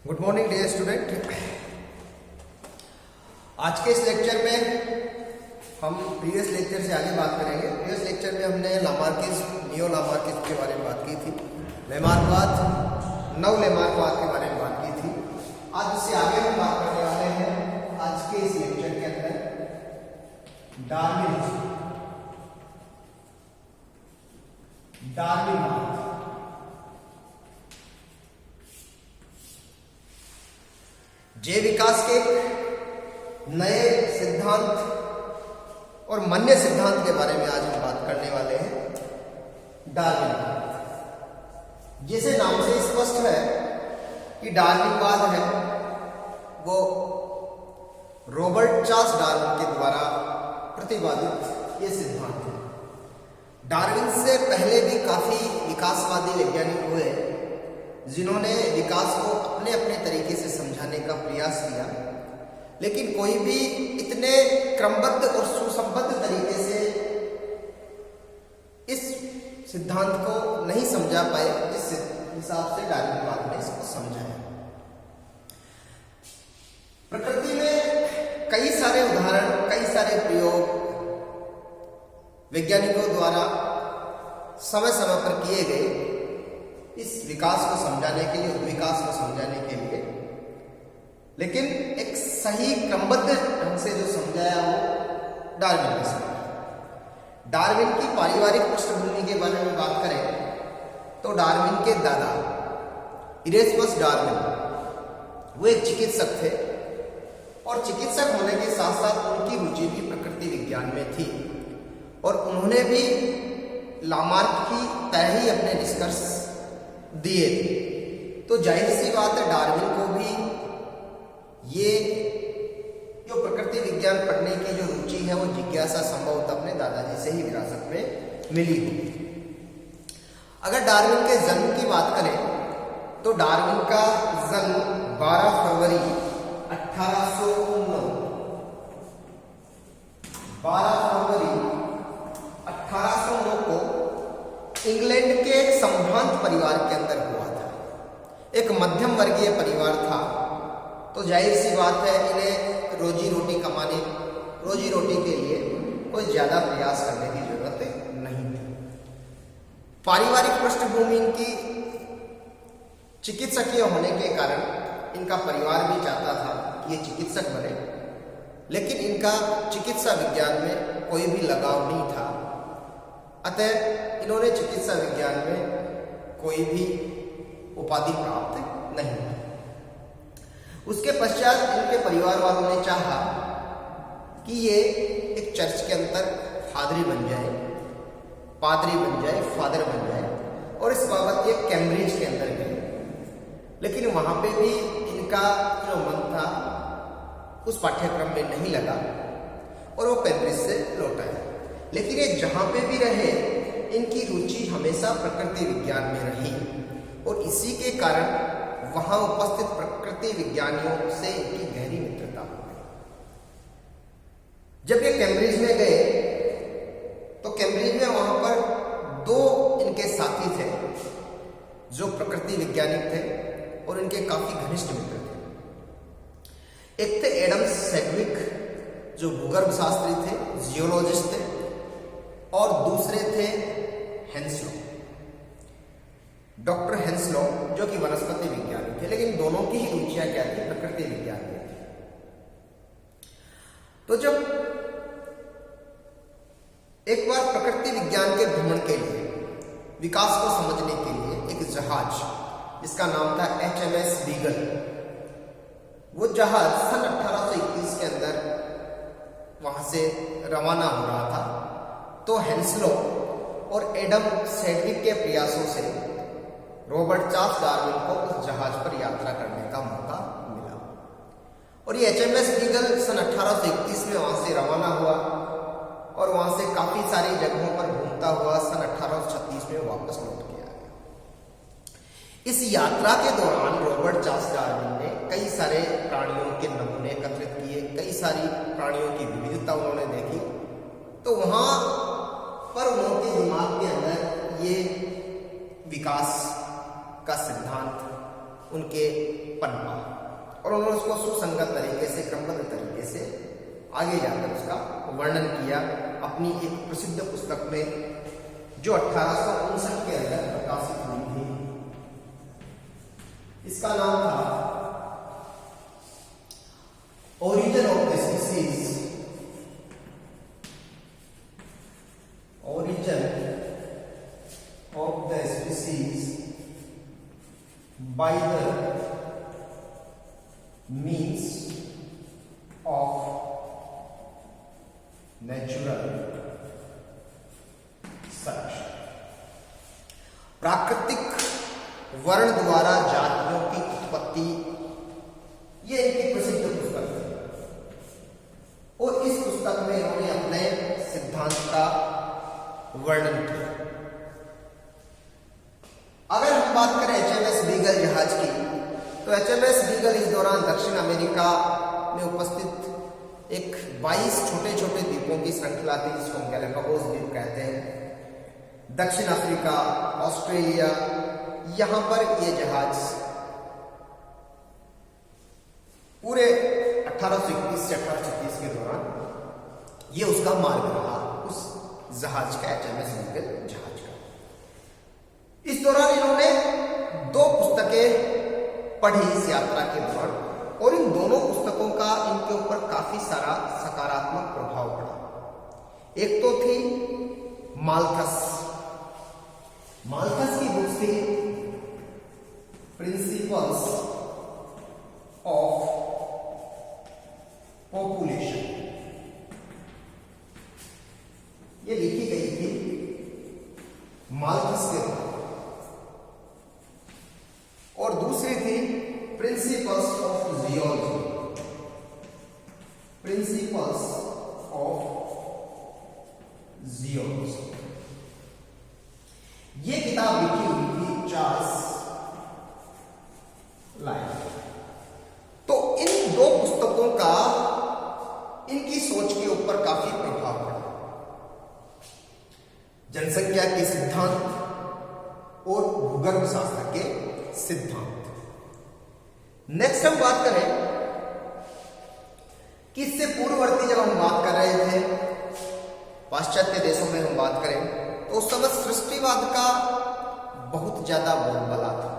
Good morning dear student. आज के इस लेक्चर में हम प्रीवियस लेक्चर से आगे बात करेंगे। प्रीवियस लेक्चर में हमने लामार्किज्म, नियो लामार्किज्म के बारे में बात की थी, लेमार्कवाद, नव लेमार्कवाद के बारे में बात की थी। आज उससे आगे हम बात करने वाले हैं आज के इस लेक्चर के अंदर डार्विनिज्म, डार्विनवाद। जैव विकास के नए सिद्धांत और मान्य सिद्धांत के बारे में आज हम बात करने वाले हैं, डार्विनवाद। जैसे नाम से स्पष्ट है कि डार्विनवाद है वो रॉबर्ट चार्ल्स डार्विन के द्वारा प्रतिपादित ये सिद्धांत है। डार्विन से पहले भी काफी विकासवादी वैज्ञानिक हुए जिन्होंने विकास को अपने अपने तरीके से समझाने का प्रयास किया, लेकिन कोई भी इतने क्रमबद्ध और सुसंबद्ध तरीके से इस सिद्धांत को नहीं समझा पाए जिस हिसाब से डार्विनवाद ने इसको समझा है। प्रकृति में कई सारे उदाहरण, कई सारे प्रयोग वैज्ञानिकों द्वारा समय समय पर किए गए इस विकास को समझाने के लिए, विकास को समझाने के लिए, लेकिन एक सही क्रमबद्ध ढंग से जो समझाया वो डार्विन ने समझाया। डार्विन की पारिवारिक पृष्ठभूमि के बारे में बात करें तो डार्विन के दादा इरेस्मस डार्विन वो एक चिकित्सक थे और चिकित्सक होने के साथ साथ उनकी रुचि भी प्रकृति विज्ञान में थी और उन्होंने भी लामार्क की तरह ही अपने निष्कर्ष दिए थे। तो जाहिर सी बात है डार्विन को भी ये जो प्रकृति विज्ञान पढ़ने की जो रुचि है वो जिज्ञासा संभवतः अपने दादाजी से ही विरासत में मिली हुई। अगर डार्विन के जन्म की बात करें तो डार्विन का जन्म 12 फरवरी 1809 को इंग्लैंड के एक संभ्रांत परिवार के अंदर हुआ था। एक मध्यम वर्गीय परिवार था, तो जाहिर सी बात है इन्हें रोजी रोटी के लिए कोई ज्यादा प्रयास करने की जरूरत नहीं थी। पारिवारिक पृष्ठभूमि इनकी चिकित्सकीय होने के कारण इनका परिवार भी चाहता था कि ये चिकित्सक बने, लेकिन इनका चिकित्सा विज्ञान में कोई भी लगाव नहीं था। अतः इन्होंने चिकित्सा विज्ञान में कोई भी उपाधि प्राप्त नहीं की। उसके पश्चात इनके परिवार वालों ने चाहा कि ये एक चर्च के अंदर फादर बन जाए और इस बाबत ये कैम्ब्रिज के अंदर गए, लेकिन वहां पे भी इनका जो मन था उस पाठ्यक्रम में नहीं लगा और वो कैम्ब्रिज से लौट आए। लेकिन ये जहां पे भी रहे इनकी रुचि हमेशा प्रकृति विज्ञान में रही और इसी के कारण वहां उपस्थित प्रकृति विज्ञानियों से इनकी गहरी मित्रता हो गई। जब ये कैम्ब्रिज में गए तो कैम्ब्रिज में वहां पर दो इनके साथी थे जो प्रकृति वैज्ञानिक थे और इनके काफी घनिष्ठ मित्र थे। एक थे एडम सेडविक जो भूगर्भ शास्त्री थे, जियोलॉजिस्ट थे, और दूसरे थे हेंसलो, डॉक्टर हेंसलो जो कि वनस्पति विज्ञानी थे, लेकिन दोनों की ही रुचियां क्या थी, प्रकृति विज्ञान में थी। तो जब एक बार प्रकृति विज्ञान के भ्रमण के लिए, विकास को समझने के लिए एक जहाज जिसका नाम था HMS बीगल, वो जहाज सन 1821 के अंदर वहां से रवाना हो रहा था, तो हेंसलो और एडम सेडविक के प्रयासों से रॉबर्ट चार्ल्स डार्विन को उस जहाज पर यात्रा करने का मौका मिला और ये HMS बीगल सन 1831 में वहां से रवाना हुआ और वहां से काफी सारी जगहों पर घूमता हुआ सन 1836 में वापस लौट के आ गया। इस यात्रा के दौरान रॉबर्ट चार्ल्स डार्विन ने कई सारे प्राणियों के नमूने एकत्रित किए, कई सारी प्राणियों की विविधता उन्होंने देखी। तो वहां पर उनके दिमाग के अंदर ये विकास का सिद्धांत उनके पनपा और उन्होंने उसको सुसंगत तरीके से, क्रमबद्ध तरीके से आगे जाकर उसका वर्णन किया अपनी एक प्रसिद्ध पुस्तक में, जो 1859 के अंदर प्रकाशित हुई थी। इसका नाम था origin of the species, origin of the species by the means of natural selection. प्राकृतिक वर्ण द्वारा जातियों की उत्पत्ति, ये इनकी प्रसिद्ध पुस्तक है और इस पुस्तक में इन्होंने अपने सिद्धांत का वर्णन किया। अगर हम बात करें HMS बीगल जहाज की, तो HMS बीगल इस दौरान दक्षिण अमेरिका में उपस्थित एक 22 छोटे छोटे द्वीपों की श्रृंखला थी, जिसको हम गैलापागोस द्वीप कहते हैं। दक्षिण अफ्रीका, ऑस्ट्रेलिया, यहां पर यह जहाज पूरे 1821 से 1836 के दौरान यह उसका मार्ग रहा, उस जहाज का, HMS बीगल जहाज का। इस दौरान इन्होंने 2 पुस्तकें पढ़ी इस यात्रा के दौरान, और इन दोनों पुस्तकों का इनके ऊपर काफी सारा सकारात्मक प्रभाव पड़ा। एक तो थी माल्थस की बुक थी प्रिंसिपल्स ऑफ पॉपुलेशन, ये लिखी गई थी माल्थस के द्वारा। और दूसरी थी principles of geology, principles of geology. ये किताब लिखी हुई थी चार्ल्स लायन। तो इन 2 पुस्तकों का इनकी सोच के ऊपर काफी प्रभाव पड़ा। जनसंख्या के सिद्धांत और भूगर्भ शास्त्र के सिद्धांत। नेक्स्ट हम बात करें कि इससे पूर्ववर्ती जब हम बात कर रहे थे, पाश्चात्य देशों में हम बात करें, तो उस समय सृष्टिवाद का बहुत ज्यादा बोलबाला था,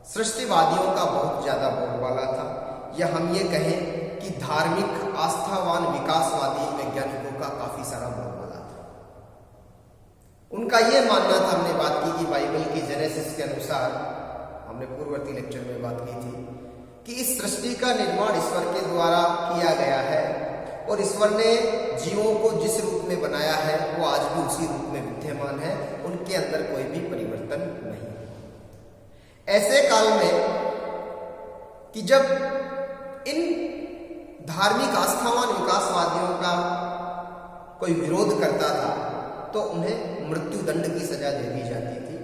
सृष्टिवादियों का बहुत ज्यादा बोलबाला था, या हम ये कहें कि धार्मिक आस्थावान विकासवादी वैज्ञानिकों का काफी सारा बोलबाला था। उनका यह मानना था, हमने बात की कि बाइबल की जेनेसिस के अनुसार, हमने पूर्ववर्ती लेक्चर में बात की थी कि इस सृष्टि का निर्माण ईश्वर के द्वारा किया गया है और ईश्वर ने जीवों को जिस रूप में बनाया है वो आज भी उसी रूप में विद्यमान है, उनके अंदर कोई भी परिवर्तन नहीं। ऐसे काल में कि जब इन धार्मिक आस्थावान विकासवादियों का कोई विरोध करता था तो उन्हें मृत्युदंड की सजा दे दी जाती थी।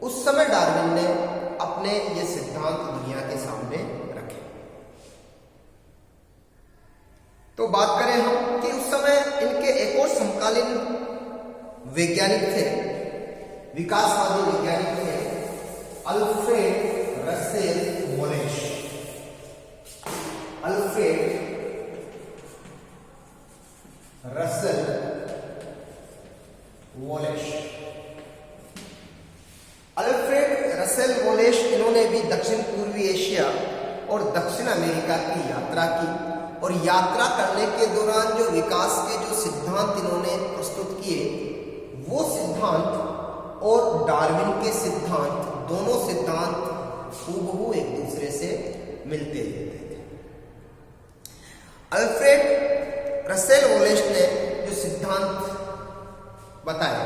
उस समय डार्विन ने अपने ये सिद्धांत दुनिया के सामने रखे। तो बात करें हम कि उस समय इनके एक और समकालीन वैज्ञानिक थे, विकासवादी वैज्ञानिक थे, Alfred Russel Wallace. Alfred Russel Wallace. Alfred Russel Wallace, इन्होंने भी दक्षिण पूर्वी एशिया और दक्षिण अमेरिका की यात्रा की, और यात्रा करने के दौरान जो विकास के जो सिद्धांत इन्होंने प्रस्तुत किए, वो सिद्धांत और डार्विन के सिद्धांत, दोनों सिद्धांत हूबहू एक दूसरे से मिलते जुलते थे। अल्फ्रेड रसेल वॉलेस ने जो सिद्धांत बताया,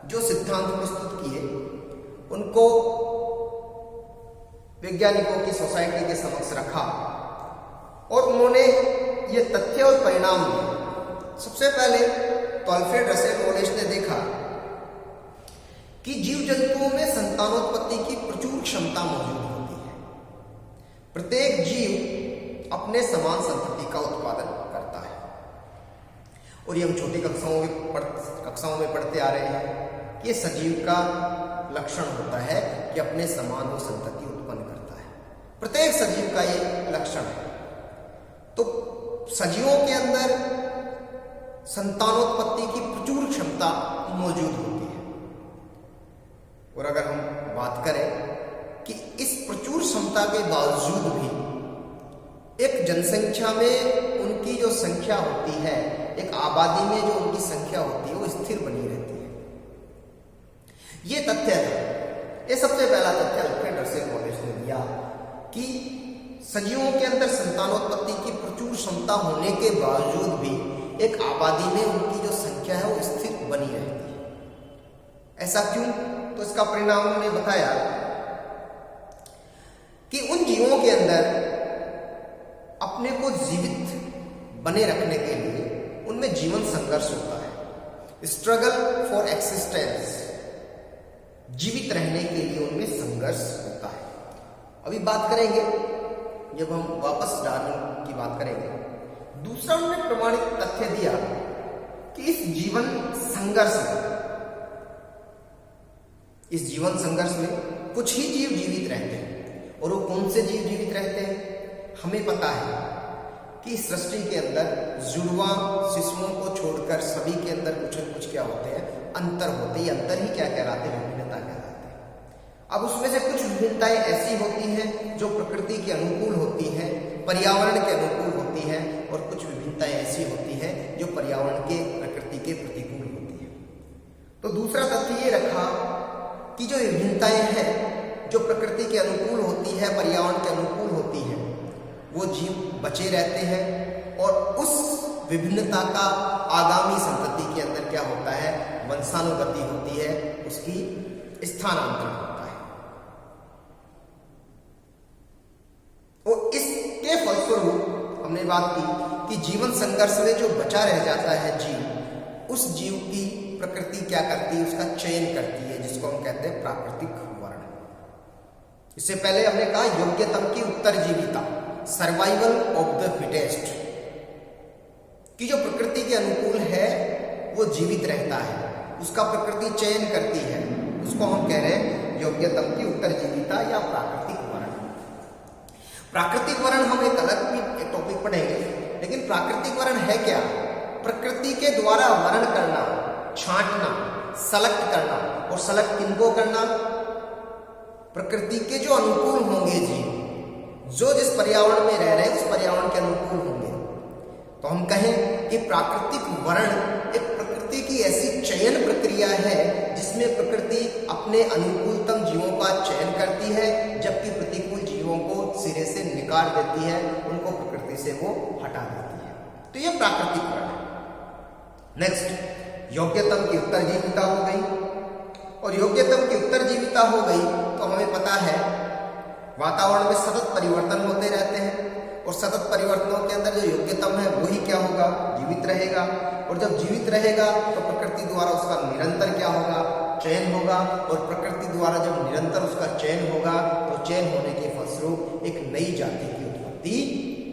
जो सिद्धांत प्रस्तुत किए, उनको वैज्ञानिकों की सोसाइटी के समक्ष रखा और उन्होंने ये तथ्य और परिणाम दिए। सबसे पहले तो अल्फ्रेड रसेल वॉलेस ने देखा कि जीव जंतुओं में संतानोत्पत्ति की प्रचुर क्षमता मौजूद होती है। प्रत्येक जीव अपने समान संतति का उत्पादन करता है, और ये हम छोटी कक्षाओं में पढ़ते आ रहे हैं कि सजीव का लक्षण होता है कि अपने समान वो संतति उत्पन्न करता है। प्रत्येक सजीव का ये लक्षण है। तो सजीवों के अंदर संतानोत्पत्ति की प्रचुर क्षमता मौजूद होती है। और अगर हम बात करें कि इस प्रचुर क्षमता के बावजूद भी एक जनसंख्या में उनकी जो संख्या होती है, एक आबादी में जो उनकी संख्या होती है, वो स्थिर बनी रहती है। ये तथ्य है, ये सबसे पहला तथ्य अल्फ्रेड रसेल वॉलेस ने दिया कि सजीवों के अंदर संतानोत्पत्ति की प्रचुर क्षमता होने के बावजूद भी एक आबादी में उनकी जो संख्या है वो स्थिर बनी रहती है। ऐसा क्यों? तो इसका परिणाम उन्होंने बताया कि उन जीवों के अंदर अपने को जीवित बने रखने के लिए उनमें जीवन संघर्ष होता है, स्ट्रगल फॉर एक्सिस्टेंस, जीवित रहने के लिए उनमें संघर्ष होता है। अभी बात करेंगे, जब हम वापस डार्विन की बात करेंगे, दूसरा उन्होंने प्रमाणित तथ्य दिया कि इस जीवन संघर्ष में कुछ ही जीव जीवित रहते हैं। और वो कौन से जीव जीवित रहते हैं? हमें पता है कि इस सृष्टि के अंदर जुड़वा शिशुओं को छोड़कर सभी के अंदर कुछ न कुछ क्या होते हैं, अंतर होते हैं। अंतर ही क्या कहलाते हैं? विभिन्नता कहलाते हैं। अब उसमें से कुछ विभिन्नताएं ऐसी होती हैं जो प्रकृति के अनुकूल होती हैं, पर्यावरण के अनुकूल होती हैं, और कुछ विभिन्नताएं ऐसी होती हैं जो पर्यावरण के, प्रकृति के प्रतिकूल होती हैं। तो दूसरा तथ्य ये रखा कि जो विभिन्नताएं हैं जो प्रकृति के अनुकूल होती है, पर्यावरण के अनुकूल होती है, वो जीव बचे रहते हैं। और उस विभिन्नता का आगामी संतति के अंदर क्या होता है? वंशानुगति होती है, उसकी स्थानांतरण होता है। और इसके फलस्वरूप हमने बात की कि जीवन संघर्ष में जो बचा रह जाता है जीव, उस जीव की प्रकृति क्या करती है? उसका चयन करती है, जिसको हम कहते हैं प्राकृतिक वर्ण। इससे पहले हमने कहा योग्यतम की उत्तरजीविता, सर्वाइवल ऑफ द फिटेस्ट, कि जो प्रकृति के अनुकूल है वो जीवित रहता है, उसका प्रकृति चयन करती है, उसको हम कह रहे हैं योग्यतम की उत्तरजीविता या प्राकृतिक वर्ण। प्राकृतिक वर्ण हम एक अलग भी एक टॉपिक पढ़ेंगे, लेकिन प्राकृतिक वर्ण है क्या? प्रकृति के द्वारा वर्ण करना, छांटना, सेलेक्ट करना। और सेलेक्ट किनको करना? प्रकृति के जो अनुकूल होंगे जीव, जो जिस पर्यावरण में रह रहे हैं उस पर्यावरण के अनुकूल होंगे। तो हम कहें कि प्राकृतिक वर्ण एक प्रकृति की ऐसी चयन प्रक्रिया है जिसमें प्रकृति अपने अनुकूलतम जीवों का चयन करती है, जबकि प्रतिकूल जीवों को सिरे से निकाल देती है, उनको प्रकृति से वो हटा देती है। तो ये प्राकृतिक वर्ण है। नेक्स्ट, योग्यतम की उत्तरजीविता हो गई। और योग्यतम की उत्तरजीविता हो गई तो हमें पता है वातावरण में सतत परिवर्तन होते रहते हैं, और सतत परिवर्तनों के अंदर जो योग्यतम है वही क्या होगा? जीवित रहेगा। और जब जीवित रहेगा तो प्रकृति द्वारा उसका निरंतर क्या होगा? चयन होगा। और प्रकृति द्वारा जब निरंतर उसका चयन होगा तो चयन होने के फलस्वरूप एक नई जाति की उत्पत्ति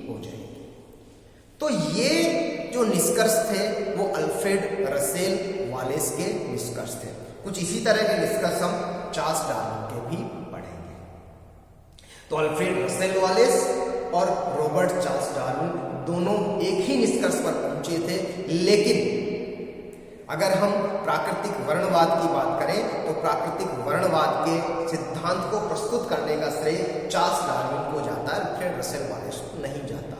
हो जाएगी। तो ये जो निष्कर्ष थे वो अल्फ्रेड रसेल वालेस के निष्कर्ष थे। कुछ इसी तरह के निष्कर्ष हम चार्ल्स डार्विन के भी पढ़ेंगे। तो अल्फ्रेड रसेल वालेस और रॉबर्ट चार्ल्स डार्विन दोनों एक ही निष्कर्ष पर पहुंचे थे, लेकिन अगर हम प्राकृतिक वर्णवाद की बात करें तो प्राकृतिक वर्णवाद के सिद्धांत को प्रस्तुत करने का श्रेय चार्ल्स डार्विन को जाता है, अल्फ्रेड रसेल वालेस को नहीं जाता।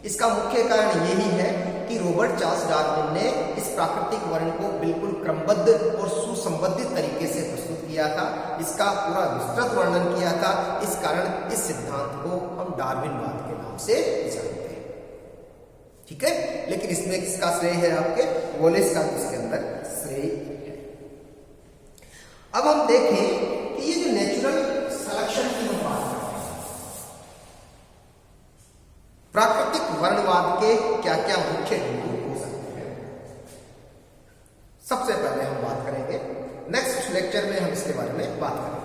इसका मुख्य कारण यही है कि रॉबर्ट चार्ल्स डार्विन ने इस प्राकृतिक वर्ण को बिल्कुल क्रमबद्ध और सुसंबद्धित तरीके से प्रस्तुत किया था, इसका पूरा विस्तृत वर्णन किया था। इस कारण इस सिद्धांत को हम डार्विनवाद के नाम से जानते हैं। ठीक है, लेकिन इसमें किसका श्रेय है? आपके वॉलेस का इसके अंदर श्रेय है। अब हम देखें कि ये जो नेचुरल सिलेक्शन की हम बात करते हैं, प्राकृतिक वर्णवाद के क्या क्या मुख्य बिंदु हो सकते हैं। सबसे पहले हम बात करेंगे, नेक्स्ट लेक्चर में हम इसके बारे में बात करेंगे।